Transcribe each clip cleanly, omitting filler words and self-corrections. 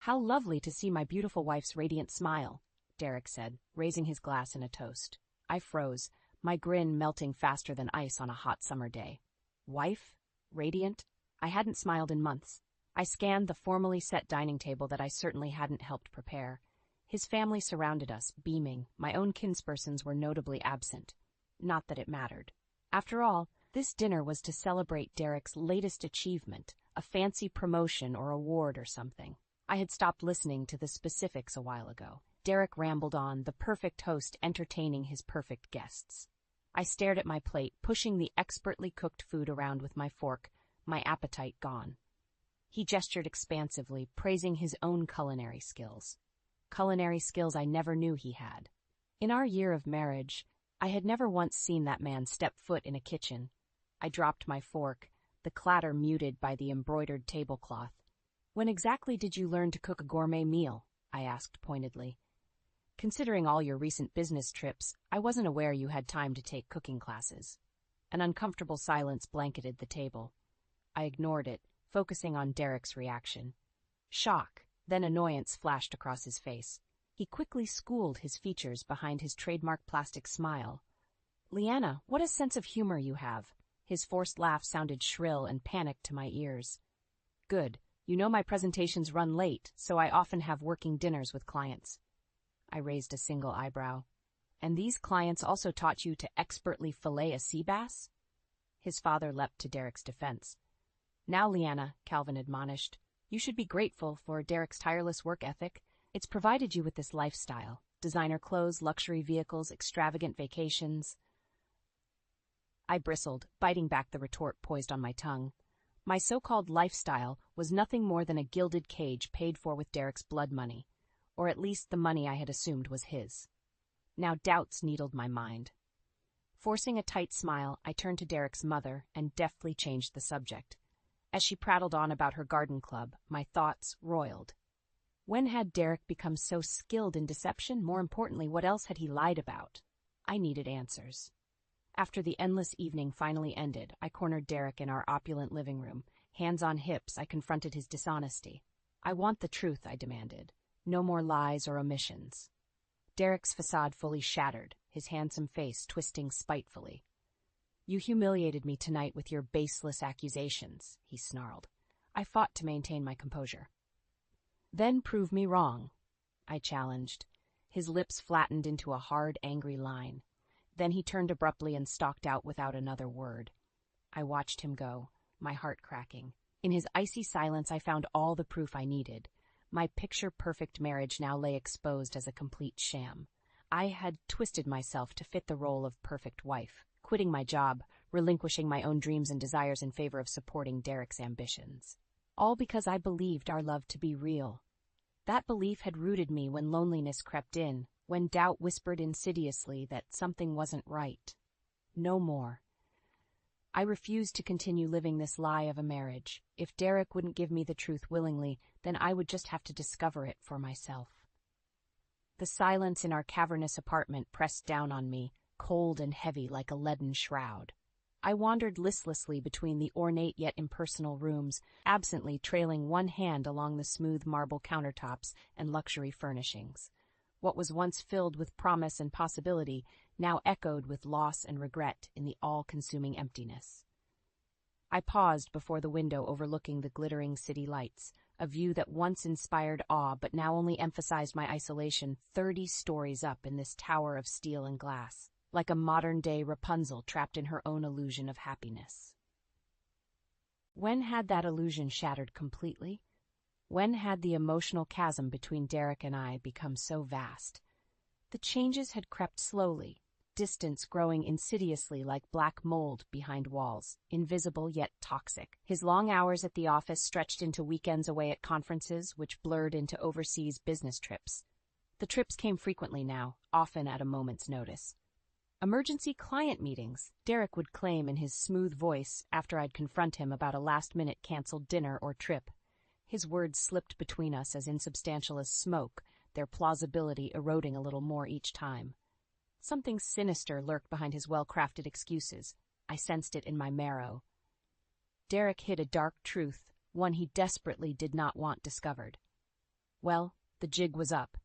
How lovely to see my beautiful wife's radiant smile, Derek said, raising his glass in a toast. I froze, my grin melting faster than ice on a hot summer day. Wife? Radiant? I hadn't smiled in months. I scanned the formally set dining table that I certainly hadn't helped prepare. His family surrounded us, beaming. My own kinspersons were notably absent. Not that it mattered. After all, this dinner was to celebrate Derek's latest achievement, a fancy promotion or award or something. I had stopped listening to the specifics a while ago. Derek rambled on, the perfect host entertaining his perfect guests. I stared at my plate, pushing the expertly cooked food around with my fork, my appetite gone. He gestured expansively, praising his own culinary skills. Culinary skills I never knew he had. In our year of marriage, I had never once seen that man step foot in a kitchen. I dropped my fork, the clatter muted by the embroidered tablecloth. When exactly did you learn to cook a gourmet meal? I asked pointedly. Considering all your recent business trips, I wasn't aware you had time to take cooking classes. An uncomfortable silence blanketed the table. I ignored it, focusing on Derek's reaction. Shock, then annoyance flashed across his face. He quickly schooled his features behind his trademark plastic smile. Leanna, what a sense of humor you have. His forced laugh sounded shrill and panicked to my ears. Good. You know my presentations run late, so I often have working dinners with clients. I raised a single eyebrow. And these clients also taught you to expertly fillet a sea bass? His father leapt to Derek's defense. Now, Leanna, Calvin admonished, you should be grateful for Derek's tireless work ethic. It's provided you with this lifestyle. Designer clothes, luxury vehicles, extravagant vacations. I bristled, biting back the retort poised on my tongue. My so-called lifestyle was nothing more than a gilded cage paid for with Derek's blood money, or at least the money I had assumed was his. Now doubts needled my mind. Forcing a tight smile, I turned to Derek's mother and deftly changed the subject. As she prattled on about her garden club, my thoughts roiled. When had Derek become so skilled in deception? More importantly, what else had he lied about? I needed answers. After the endless evening finally ended, I cornered Derek in our opulent living room. Hands on hips, I confronted his dishonesty. I want the truth, I demanded. No more lies or omissions. Derek's facade fully shattered, his handsome face twisting spitefully. You humiliated me tonight with your baseless accusations, he snarled. I fought to maintain my composure. Then prove me wrong, I challenged. His lips flattened into a hard, angry line. Then he turned abruptly and stalked out without another word. I watched him go, my heart cracking. In his icy silence I found all the proof I needed. My picture-perfect marriage now lay exposed as a complete sham. I had twisted myself to fit the role of perfect wife, quitting my job, relinquishing my own dreams and desires in favor of supporting Derek's ambitions. All because I believed our love to be real. That belief had rooted me when loneliness crept in, when doubt whispered insidiously that something wasn't right. No more. I refused to continue living this lie of a marriage. If Derek wouldn't give me the truth willingly, then I would just have to discover it for myself. The silence in our cavernous apartment pressed down on me, cold and heavy like a leaden shroud. I wandered listlessly between the ornate yet impersonal rooms, absently trailing one hand along the smooth marble countertops and luxury furnishings. What was once filled with promise and possibility now echoed with loss and regret in the all-consuming emptiness. I paused before the window overlooking the glittering city lights, a view that once inspired awe but now only emphasized my isolation 30 stories up in this tower of steel and glass, like a modern-day Rapunzel trapped in her own illusion of happiness. When had that illusion shattered completely? When had the emotional chasm between Derek and I become so vast? The changes had crept slowly, distance growing insidiously like black mold behind walls, invisible yet toxic. His long hours at the office stretched into weekends away at conferences, which blurred into overseas business trips. The trips came frequently now, often at a moment's notice. Emergency client meetings, Derek would claim in his smooth voice after I'd confront him about a last-minute canceled dinner or trip. His words slipped between us as insubstantial as smoke, their plausibility eroding a little more each time. Something sinister lurked behind his well-crafted excuses. I sensed it in my marrow. Derek hid a dark truth, one he desperately did not want discovered. Well, the jig was up.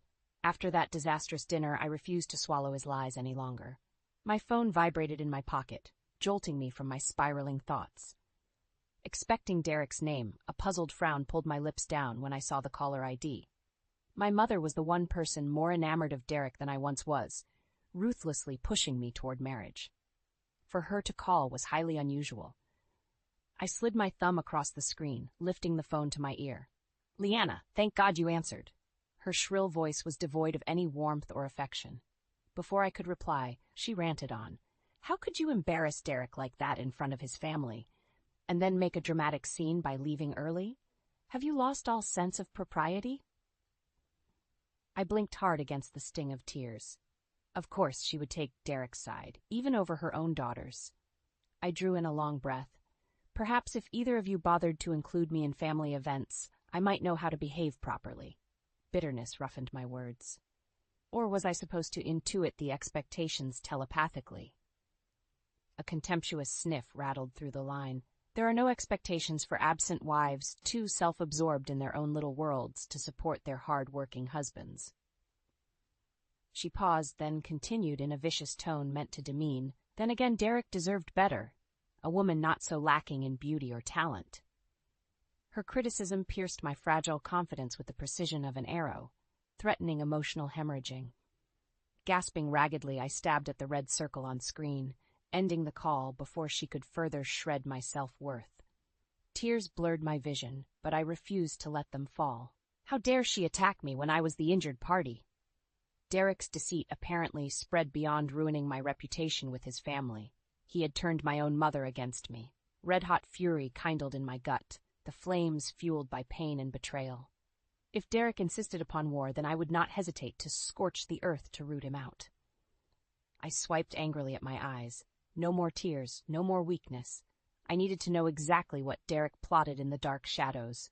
After that disastrous dinner, I refused to swallow his lies any longer. My phone vibrated in my pocket, jolting me from my spiraling thoughts. Expecting Derek's name, a puzzled frown pulled my lips down when I saw the caller ID. My mother was the one person more enamored of Derek than I once was, ruthlessly pushing me toward marriage. For her to call was highly unusual. I slid my thumb across the screen, lifting the phone to my ear. "Leanna, thank God you answered." Her shrill voice was devoid of any warmth or affection. Before I could reply, she ranted on. "How could you embarrass Derek like that in front of his family? And then make a dramatic scene by leaving early? Have you lost all sense of propriety?" I blinked hard against the sting of tears. Of course she would take Derek's side, even over her own daughters. I drew in a long breath. Perhaps if either of you bothered to include me in family events, I might know how to behave properly. Bitterness roughened my words. Or was I supposed to intuit the expectations telepathically? A contemptuous sniff rattled through the line. There are no expectations for absent wives too self-absorbed in their own little worlds to support their hard-working husbands. She paused, then continued in a vicious tone meant to demean. Then again, Derek deserved better. A woman not so lacking in beauty or talent. Her criticism pierced my fragile confidence with the precision of an arrow, threatening emotional hemorrhaging. Gasping raggedly, I stabbed at the red circle on screen, ending the call before she could further shred my self-worth. Tears blurred my vision, but I refused to let them fall. How dare she attack me when I was the injured party? Derek's deceit apparently spread beyond ruining my reputation with his family. He had turned my own mother against me. Red-hot fury kindled in my gut, the flames fueled by pain and betrayal. If Derek insisted upon war, then I would not hesitate to scorch the earth to root him out. I swiped angrily at my eyes. No more tears, no more weakness. I needed to know exactly what Derek plotted in the dark shadows.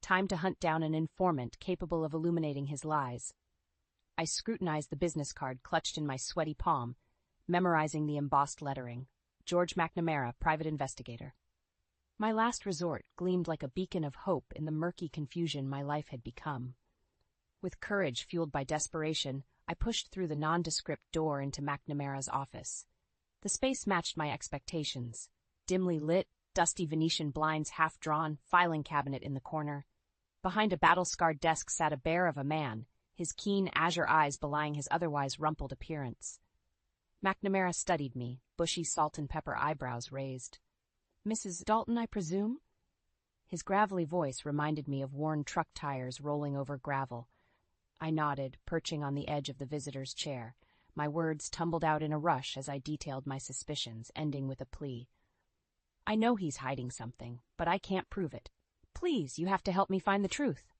Time to hunt down an informant capable of illuminating his lies. I scrutinized the business card clutched in my sweaty palm, memorizing the embossed lettering. George McNamara, private investigator. My last resort gleamed like a beacon of hope in the murky confusion my life had become. With courage fueled by desperation, I pushed through the nondescript door into McNamara's office. The space matched my expectations. Dimly lit, dusty Venetian blinds half drawn, filing cabinet in the corner. Behind a battle-scarred desk sat a bear of a man, his keen azure eyes belying his otherwise rumpled appearance. McNamara studied me, bushy salt-and-pepper eyebrows raised. "Mrs. Dalton, I presume?" His gravelly voice reminded me of worn truck tires rolling over gravel. I nodded, perching on the edge of the visitor's chair. My words tumbled out in a rush as I detailed my suspicions, ending with a plea. "I know he's hiding something, but I can't prove it. Please, you have to help me find the truth."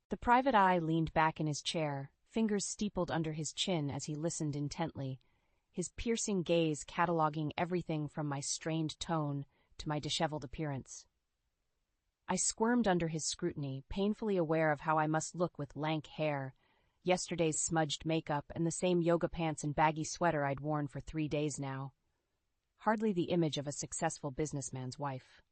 The private eye leaned back in his chair, fingers steepled under his chin as he listened intently, his piercing gaze cataloging everything from my strained tone to my disheveled appearance. I squirmed under his scrutiny, painfully aware of how I must look with lank hair, yesterday's smudged makeup, and the same yoga pants and baggy sweater I'd worn for 3 days now. Hardly the image of a successful businessman's wife.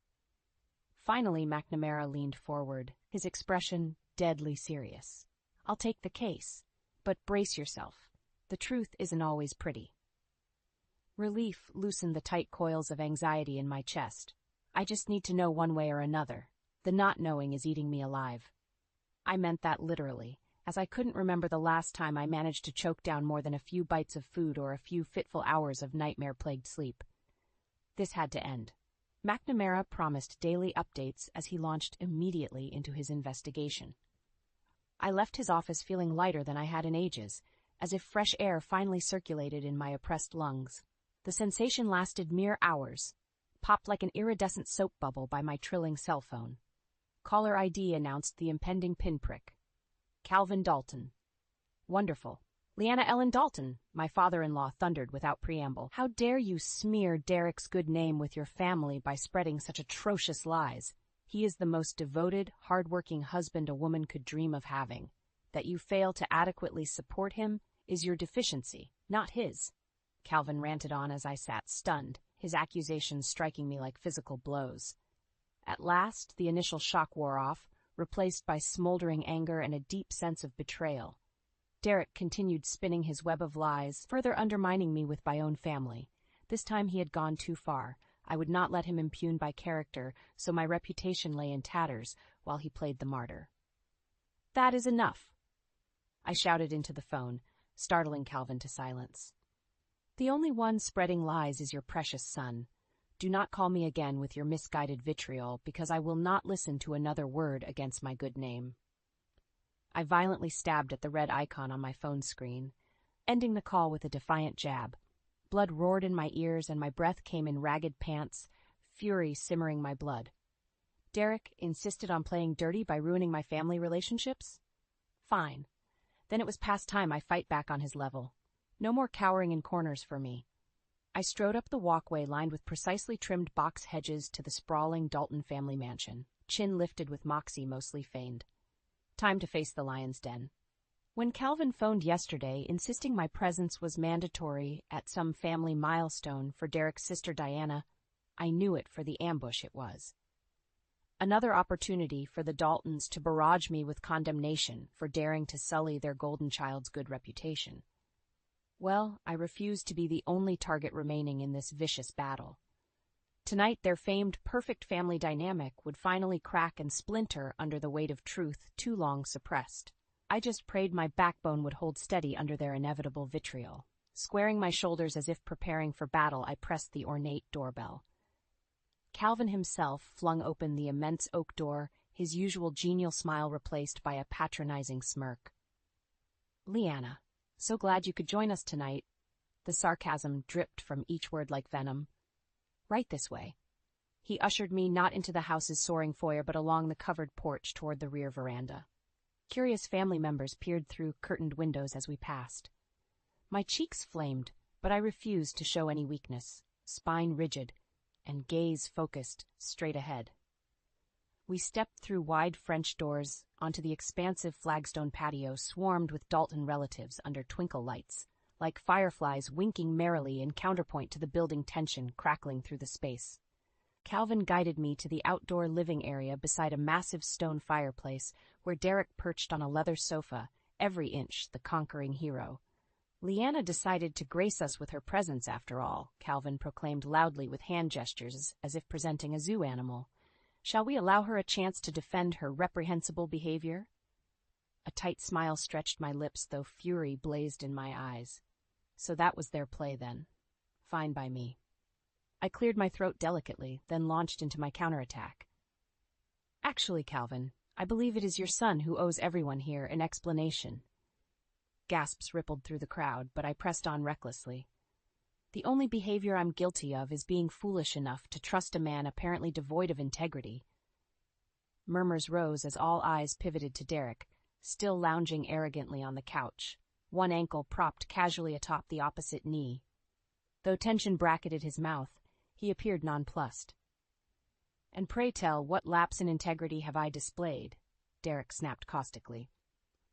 Finally, McNamara leaned forward, his expression deadly serious. "I'll take the case, but brace yourself. The truth isn't always pretty." Relief loosened the tight coils of anxiety in my chest. I just need to know one way or another. The not knowing is eating me alive. I meant that literally, as I couldn't remember the last time I managed to choke down more than a few bites of food or a few fitful hours of nightmare-plagued sleep. This had to end. McNamara promised daily updates as he launched immediately into his investigation. I left his office feeling lighter than I had in ages, as if fresh air finally circulated in my oppressed lungs. The sensation lasted mere hours, popped like an iridescent soap bubble by my trilling cell phone. Caller ID announced the impending pinprick. Calvin Dalton. Wonderful. "Leanna Ellen Dalton," my father-in-law thundered without preamble. "How dare you smear Derek's good name with your family by spreading such atrocious lies? He is the most devoted, hard-working husband a woman could dream of having. That you fail to adequately support him is your deficiency, not his." Calvin ranted on as I sat stunned, his accusations striking me like physical blows. At last, the initial shock wore off, replaced by smoldering anger and a deep sense of betrayal. Derek continued spinning his web of lies, further undermining me with my own family. This time he had gone too far. I would not let him impugn my character, so my reputation lay in tatters while he played the martyr. "That is enough," I shouted into the phone, startling Calvin to silence. "The only one spreading lies is your precious son. Do not call me again with your misguided vitriol, because I will not listen to another word against my good name." I violently stabbed at the red icon on my phone screen, ending the call with a defiant jab. Blood roared in my ears and my breath came in ragged pants, fury simmering my blood. Derek insisted on playing dirty by ruining my family relationships? Fine. Then it was past time I fight back on his level. No more cowering in corners for me. I strode up the walkway lined with precisely trimmed box hedges to the sprawling Dalton family mansion, chin lifted with moxie mostly feigned. Time to face the lion's den. When Calvin phoned yesterday, insisting my presence was mandatory at some family milestone for Derek's sister Diana, I knew it for the ambush it was. Another opportunity for the Daltons to barrage me with condemnation for daring to sully their golden child's good reputation. Well, I refused to be the only target remaining in this vicious battle. Tonight, their famed perfect family dynamic would finally crack and splinter under the weight of truth too long suppressed. I just prayed my backbone would hold steady under their inevitable vitriol. Squaring my shoulders as if preparing for battle, I pressed the ornate doorbell. Calvin himself flung open the immense oak door, his usual genial smile replaced by a patronizing smirk. "Leanna, so glad you could join us tonight." The sarcasm dripped from each word like venom. "Right this way." He ushered me not into the house's soaring foyer but along the covered porch toward the rear veranda. Curious family members peered through curtained windows as we passed. My cheeks flamed, but I refused to show any weakness, spine rigid, and gaze focused straight ahead. We stepped through wide French doors onto the expansive flagstone patio swarmed with Dalton relatives under twinkle lights, like fireflies winking merrily in counterpoint to the building tension crackling through the space. Calvin guided me to the outdoor living area beside a massive stone fireplace where Derek perched on a leather sofa, every inch the conquering hero. "Leanna decided to grace us with her presence after all," Calvin proclaimed loudly with hand gestures as if presenting a zoo animal. "Shall we allow her a chance to defend her reprehensible behavior?" A tight smile stretched my lips, though fury blazed in my eyes. So that was their play, then. Fine by me. I cleared my throat delicately, then launched into my counterattack. "Actually, Calvin, I believe it is your son who owes everyone here an explanation." Gasps rippled through the crowd, but I pressed on recklessly. "The only behavior I'm guilty of is being foolish enough to trust a man apparently devoid of integrity." Murmurs rose as all eyes pivoted to Derek, still lounging arrogantly on the couch, one ankle propped casually atop the opposite knee. Though tension bracketed his mouth, he appeared nonplussed. "And pray tell, what lapse in integrity have I displayed?" Derek snapped caustically.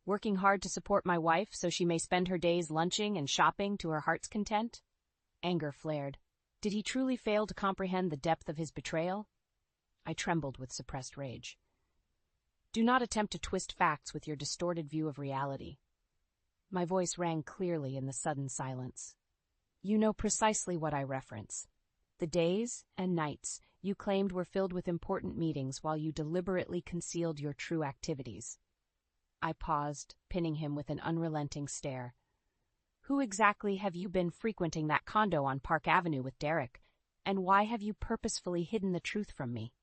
"Working hard to support my wife so she may spend her days lunching and shopping to her heart's content?" Anger flared. Did he truly fail to comprehend the depth of his betrayal? I trembled with suppressed rage. "Do not attempt to twist facts with your distorted view of reality." My voice rang clearly in the sudden silence. "You know precisely what I reference. The days and nights you claimed were filled with important meetings while you deliberately concealed your true activities." I paused, pinning him with an unrelenting stare. "Who exactly have you been frequenting that condo on Park Avenue with Derek, and why have you purposefully hidden the truth from me?"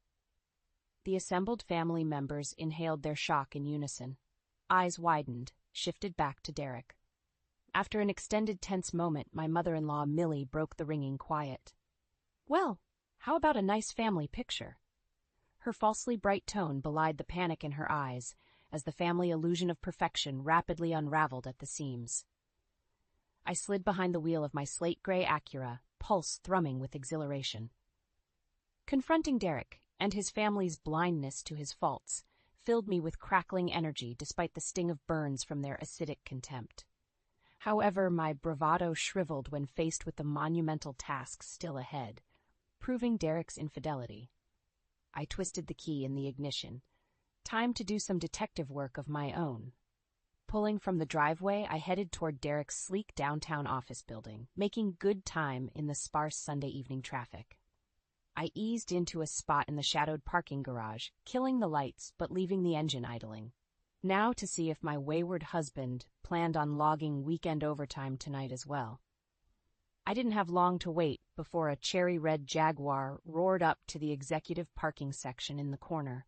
The assembled family members inhaled their shock in unison. Eyes widened, shifted back to Derek. After an extended tense moment, my mother-in-law Millie broke the ringing quiet. "Well, how about a nice family picture?" Her falsely bright tone belied the panic in her eyes as the family illusion of perfection rapidly unraveled at the seams. I slid behind the wheel of my slate-gray Acura, pulse thrumming with exhilaration. Confronting Derek and his family's blindness to his faults filled me with crackling energy despite the sting of burns from their acidic contempt. However, my bravado shriveled when faced with the monumental task still ahead, proving Derek's infidelity. I twisted the key in the ignition, Time to do some detective work of my own. Pulling from the driveway, I headed toward Derek's sleek downtown office building, making good time in the sparse Sunday evening traffic. I eased into a spot in the shadowed parking garage, killing the lights but leaving the engine idling. Now to see if my wayward husband planned on logging weekend overtime tonight as well. I didn't have long to wait before a cherry-red Jaguar roared up to the executive parking section in the corner.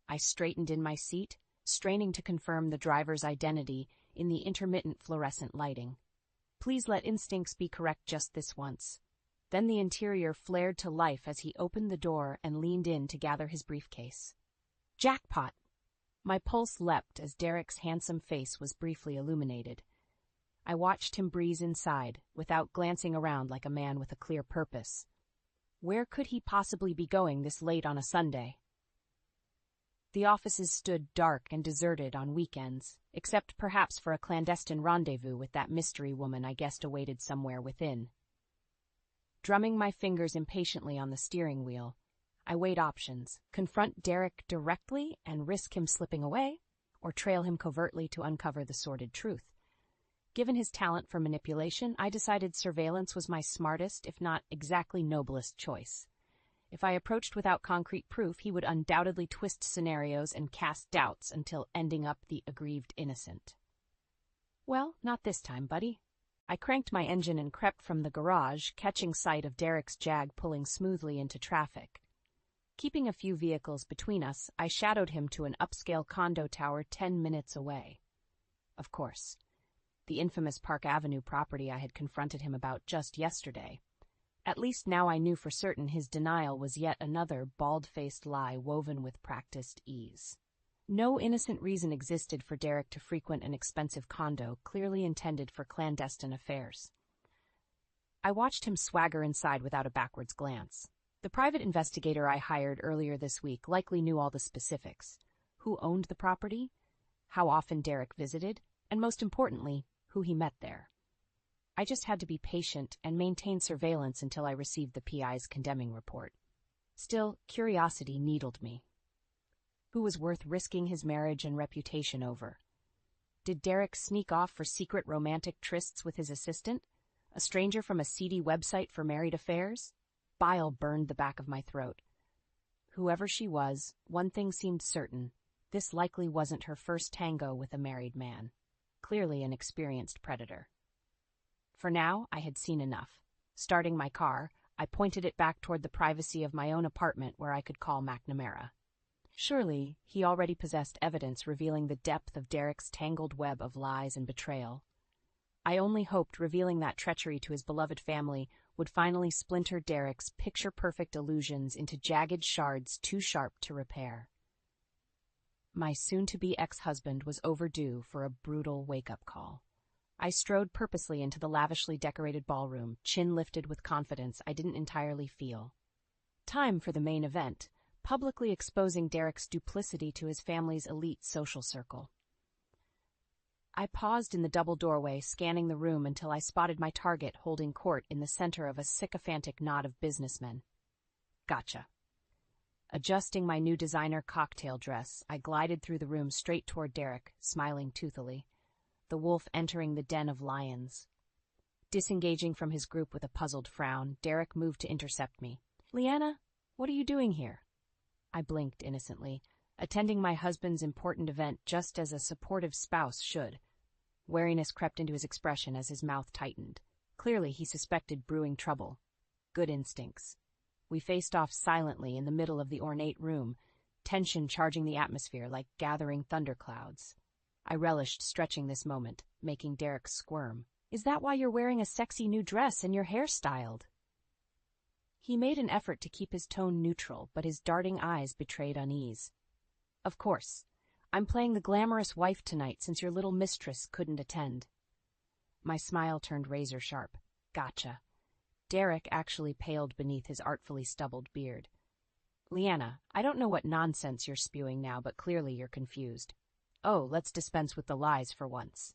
I straightened in my seat, straining to confirm the driver's identity in the intermittent fluorescent lighting. Please let instincts be correct just this once. Then the interior flared to life as he opened the door and leaned in to gather his briefcase. Jackpot! My pulse leapt as Derek's handsome face was briefly illuminated. I watched him breeze inside, without glancing around like a man with a clear purpose. Where could he possibly be going this late on a Sunday? The offices stood dark and deserted on weekends, except perhaps for a clandestine rendezvous with that mystery woman I guessed awaited somewhere within. Drumming my fingers impatiently on the steering wheel, I weighed options: confront Derek directly and risk him slipping away, or trail him covertly to uncover the sordid truth. Given his talent for manipulation, I decided surveillance was my smartest, if not exactly noblest, choice. If I approached without concrete proof, he would undoubtedly twist scenarios and cast doubts until ending up the aggrieved innocent. Well, not this time, buddy. I cranked my engine and crept from the garage, catching sight of Derek's Jag pulling smoothly into traffic. Keeping a few vehicles between us, I shadowed him to an upscale condo tower 10 minutes away. Of course, the infamous Park Avenue property I had confronted him about just yesterday. At least now I knew for certain his denial was yet another bald-faced lie woven with practiced ease. No innocent reason existed for Derek to frequent an expensive condo clearly intended for clandestine affairs. I watched him swagger inside without a backwards glance. The private investigator I hired earlier this week likely knew all the specifics: who owned the property, how often Derek visited, and most importantly, who he met there. I just had to be patient and maintain surveillance until I received the PI's condemning report. Still, curiosity needled me. Who was worth risking his marriage and reputation over? Did Derek sneak off for secret romantic trysts with his assistant, a stranger from a seedy website for married affairs? Bile burned the back of my throat. Whoever she was, one thing seemed certain: this likely wasn't her first tango with a married man. Clearly an experienced predator. For now, I had seen enough. Starting my car, I pointed it back toward the privacy of my own apartment where I could call McNamara. Surely, he already possessed evidence revealing the depth of Derek's tangled web of lies and betrayal. I only hoped revealing that treachery to his beloved family would finally splinter Derek's picture-perfect illusions into jagged shards too sharp to repair. My soon-to-be ex-husband was overdue for a brutal wake-up call. I strode purposely into the lavishly decorated ballroom, chin lifted with confidence I didn't entirely feel. Time for the main event, publicly exposing Derek's duplicity to his family's elite social circle. I paused in the double doorway, scanning the room until I spotted my target holding court in the center of a sycophantic knot of businessmen. Gotcha. Adjusting my new designer cocktail dress, I glided through the room straight toward Derek, smiling toothily. The wolf entering the den of lions. Disengaging from his group with a puzzled frown, Derek moved to intercept me. "Leanna, what are you doing here?" I blinked innocently, attending my husband's important event just as a supportive spouse should. Wariness crept into his expression as his mouth tightened. Clearly he suspected brewing trouble. Good instincts. We faced off silently in the middle of the ornate room, tension charging the atmosphere like gathering thunderclouds. I relished stretching this moment, making Derek squirm. "Is that why you're wearing a sexy new dress and your hair styled?" He made an effort to keep his tone neutral, but his darting eyes betrayed unease. "Of course. I'm playing the glamorous wife tonight since your little mistress couldn't attend." My smile turned razor sharp. Gotcha. Derek actually paled beneath his artfully stubbled beard. "Leanna, I don't know what nonsense you're spewing now, but clearly you're confused. Oh, let's dispense with the lies for once."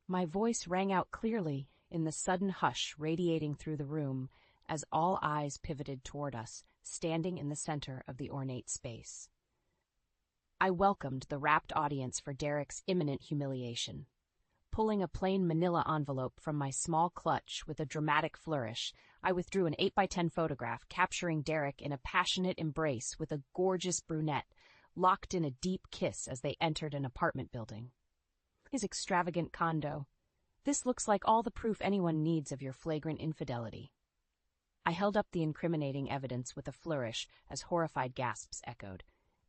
My voice rang out clearly in the sudden hush radiating through the room as all eyes pivoted toward us, standing in the center of the ornate space. I welcomed the rapt audience for Derek's imminent humiliation. Pulling a plain manila envelope from my small clutch with a dramatic flourish, I withdrew an 8x10 photograph capturing Derek in a passionate embrace with a gorgeous brunette, locked in a deep kiss as they entered an apartment building. His extravagant condo. This looks like all the proof anyone needs of your flagrant infidelity. I held up the incriminating evidence with a flourish as horrified gasps echoed.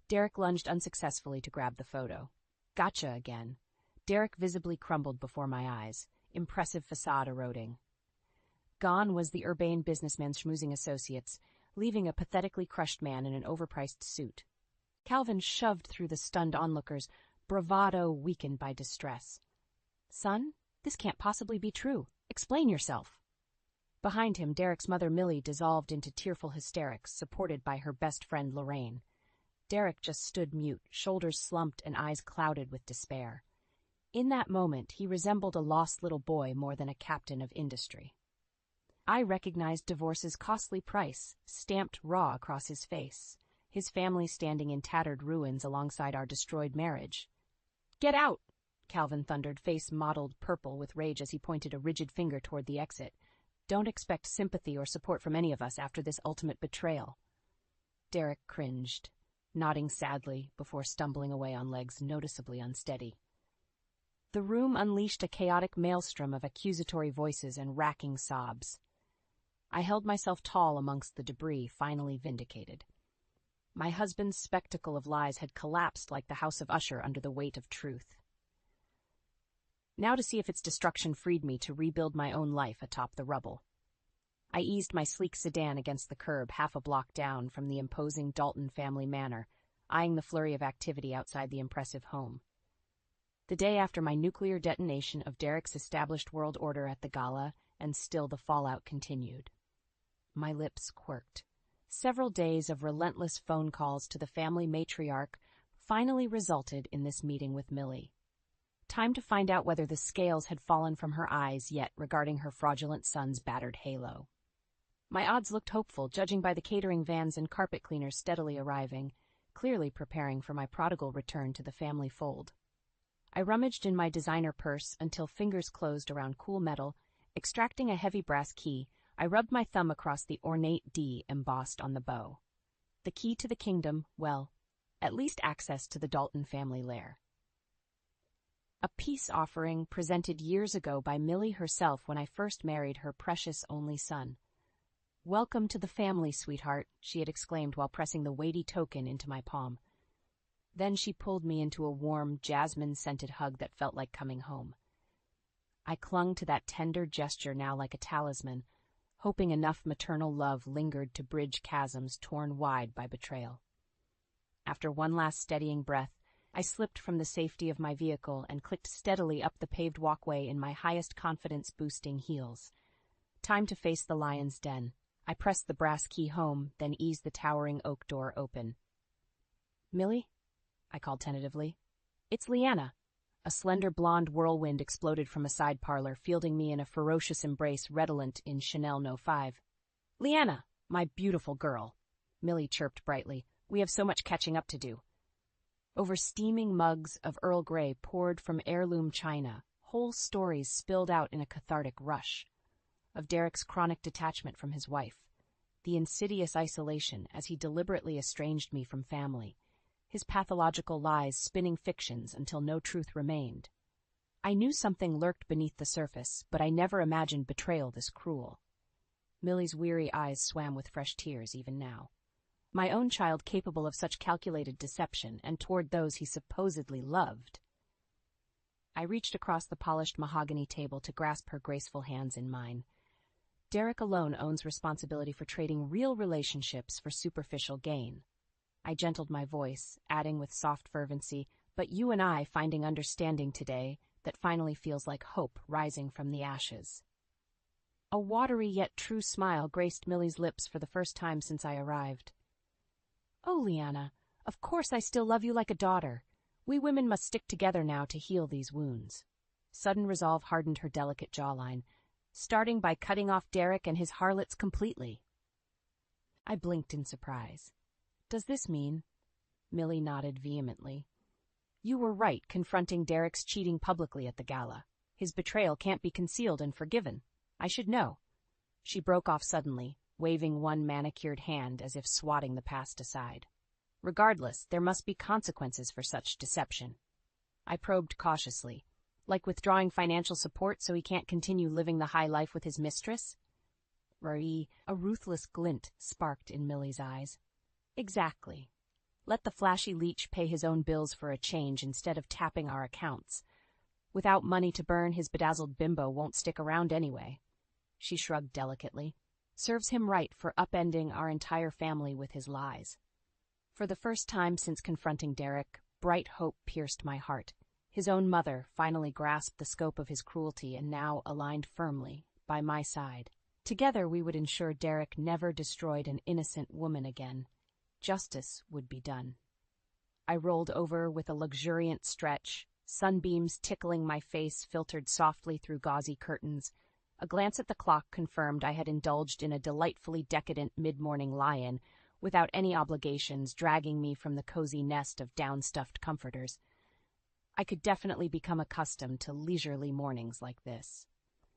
Derek lunged unsuccessfully to grab the photo. Gotcha again. Derek visibly crumbled before my eyes, impressive facade eroding. Gone was the urbane businessman's schmoozing associates, leaving a pathetically crushed man in an overpriced suit. Calvin shoved through the stunned onlookers, bravado weakened by distress. Son, this can't possibly be true. Explain yourself. Behind him, Derek's mother Millie dissolved into tearful hysterics, supported by her best friend Lorraine. Derek just stood mute, shoulders slumped and eyes clouded with despair. In that moment, he resembled a lost little boy more than a captain of industry. I recognized divorce's costly price, stamped raw across his face, his family standing in tattered ruins alongside our destroyed marriage. Get out! Calvin thundered, face mottled purple with rage as he pointed a rigid finger toward the exit. Don't expect sympathy or support from any of us after this ultimate betrayal. Derek cringed, nodding sadly before stumbling away on legs noticeably unsteady. The room unleashed a chaotic maelstrom of accusatory voices and racking sobs. I held myself tall amongst the debris, finally vindicated. My husband's spectacle of lies had collapsed like the House of Usher under the weight of truth. Now to see if its destruction freed me to rebuild my own life atop the rubble. I eased my sleek sedan against the curb half a block down from the imposing Dalton family manor, eyeing the flurry of activity outside the impressive home. The day after my nuclear detonation of Derek's established world order at the gala, and still the fallout continued. My lips quirked. Several days of relentless phone calls to the family matriarch finally resulted in this meeting with Millie. Time to find out whether the scales had fallen from her eyes yet regarding her fraudulent son's battered halo. My odds looked hopeful, judging by the catering vans and carpet cleaners steadily arriving, clearly preparing for my prodigal return to the family fold. I rummaged in my designer purse until fingers closed around cool metal. Extracting a heavy brass key, I rubbed my thumb across the ornate D embossed on the bow. The key to the kingdom, well, at least access to the Dalton family lair. A peace offering presented years ago by Millie herself when I first married her precious only son. "Welcome to the family, sweetheart," she had exclaimed while pressing the weighty token into my palm. Then she pulled me into a warm, jasmine-scented hug that felt like coming home. I clung to that tender gesture now like a talisman, hoping enough maternal love lingered to bridge chasms torn wide by betrayal. After one last steadying breath, I slipped from the safety of my vehicle and clicked steadily up the paved walkway in my highest confidence-boosting heels. Time to face the lion's den. I pressed the brass key home, then eased the towering oak door open. "Millie?" I called tentatively. "It's Leanna." A slender blonde whirlwind exploded from a side parlor, fielding me in a ferocious embrace redolent in Chanel No. 5. "Leanna, my beautiful girl," Millie chirped brightly. "We have so much catching up to do." Over steaming mugs of Earl Grey poured from heirloom china, whole stories spilled out in a cathartic rush. Of Derek's chronic detachment from his wife, the insidious isolation as he deliberately estranged me from family, his pathological lies spinning fictions until no truth remained. I knew something lurked beneath the surface, but I never imagined betrayal this cruel. Millie's weary eyes swam with fresh tears even now. My own child capable of such calculated deception, and toward those he supposedly loved. I reached across the polished mahogany table to grasp her graceful hands in mine. Derek alone owns responsibility for trading real relationships for superficial gain. I gentled my voice, adding with soft fervency, "But you and I finding understanding today that finally feels like hope rising from the ashes." A watery yet true smile graced Millie's lips for the first time since I arrived. "Oh, Leanna, of course I still love you like a daughter. We women must stick together now to heal these wounds." Sudden resolve hardened her delicate jawline, starting by cutting off Derek and his harlots completely. I blinked in surprise. Does this mean? Millie nodded vehemently. You were right confronting Derek's cheating publicly at the gala. His betrayal can't be concealed and forgiven. I should know. She broke off suddenly, waving one manicured hand as if swatting the past aside. Regardless, there must be consequences for such deception. I probed cautiously. Like withdrawing financial support so he can't continue living the high life with his mistress? A ruthless glint sparked in Millie's eyes. Exactly. Let the flashy leech pay his own bills for a change instead of tapping our accounts. Without money to burn, his bedazzled bimbo won't stick around anyway. She shrugged delicately. Serves him right for upending our entire family with his lies. For the first time since confronting Derek, bright hope pierced my heart. His own mother finally grasped the scope of his cruelty and now aligned firmly by my side. Together we would ensure Derek never destroyed an innocent woman again. Justice would be done. I rolled over with a luxuriant stretch, sunbeams tickling my face filtered softly through gauzy curtains. A glance at the clock confirmed I had indulged in a delightfully decadent mid-morning lie-in, without any obligations dragging me from the cozy nest of down-stuffed comforters. I could definitely become accustomed to leisurely mornings like this.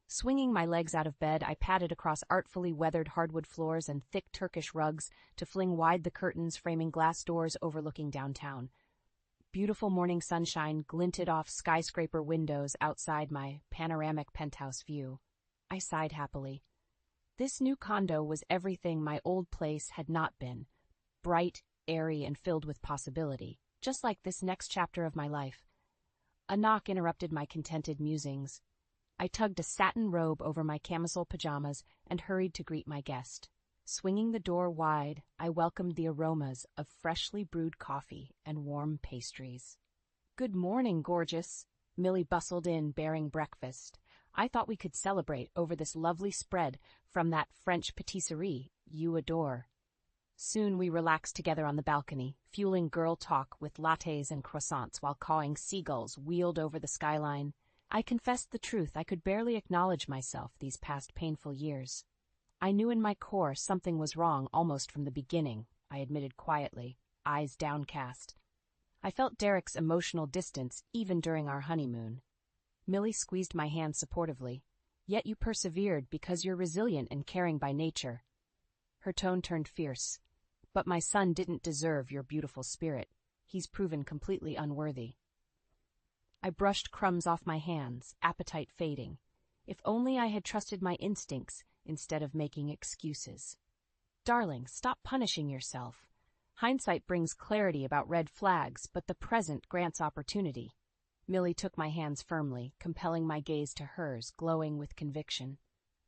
Swinging my legs out of bed, I padded across artfully weathered hardwood floors and thick Turkish rugs to fling wide the curtains framing glass doors overlooking downtown. Beautiful morning sunshine glinted off skyscraper windows outside my panoramic penthouse view. I sighed happily. This new condo was everything my old place had not been. Bright, airy, and filled with possibility, just like this next chapter of my life. A knock interrupted my contented musings. I tugged a satin robe over my camisole pajamas and hurried to greet my guest. Swinging the door wide, I welcomed the aromas of freshly brewed coffee and warm pastries. Good morning, gorgeous. Millie bustled in, bearing breakfast. I thought we could celebrate over this lovely spread from that French patisserie you adore. Soon we relaxed together on the balcony, fueling girl talk with lattes and croissants while cawing seagulls wheeled over the skyline. I confessed the truth. I could barely acknowledge myself these past painful years. I knew in my core something was wrong almost from the beginning, I admitted quietly, eyes downcast. I felt Derek's emotional distance even during our honeymoon. Millie squeezed my hand supportively. Yet you persevered because you're resilient and caring by nature. Her tone turned fierce. But my son didn't deserve your beautiful spirit. He's proven completely unworthy. I brushed crumbs off my hands, appetite fading. If only I had trusted my instincts instead of making excuses. Darling, stop punishing yourself. Hindsight brings clarity about red flags, but the present grants opportunity. Millie took my hands firmly, compelling my gaze to hers, glowing with conviction.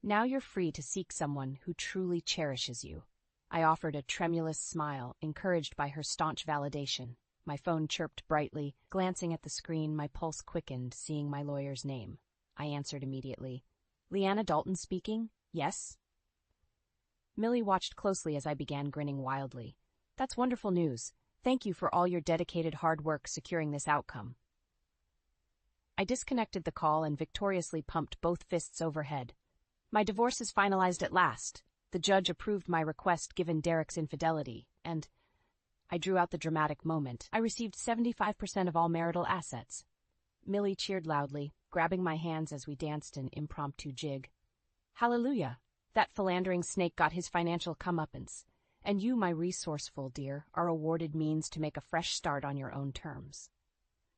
Now you're free to seek someone who truly cherishes you. I offered a tremulous smile, encouraged by her staunch validation. My phone chirped brightly. Glancing at the screen, my pulse quickened, seeing my lawyer's name. I answered immediately. Leanna Dalton speaking? Yes? Millie watched closely as I began grinning wildly. That's wonderful news. Thank you for all your dedicated hard work securing this outcome. I disconnected the call and victoriously pumped both fists overhead. My divorce is finalized at last. The judge approved my request given Derek's infidelity, and I drew out the dramatic moment. I received 75% of all marital assets. Millie cheered loudly, grabbing my hands as we danced an impromptu jig. Hallelujah! That philandering snake got his financial comeuppance, and you, my resourceful dear, are awarded means to make a fresh start on your own terms.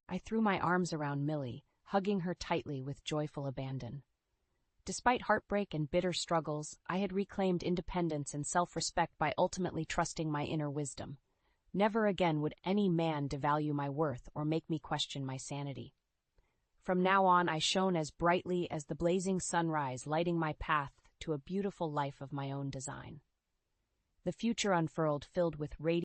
I threw my arms around Millie, hugging her tightly with joyful abandon. Despite heartbreak and bitter struggles, I had reclaimed independence and self-respect by ultimately trusting my inner wisdom. Never again would any man devalue my worth or make me question my sanity. From now on, I shone as brightly as the blazing sunrise, lighting my path to a beautiful life of my own design. The future unfurled, filled with radiant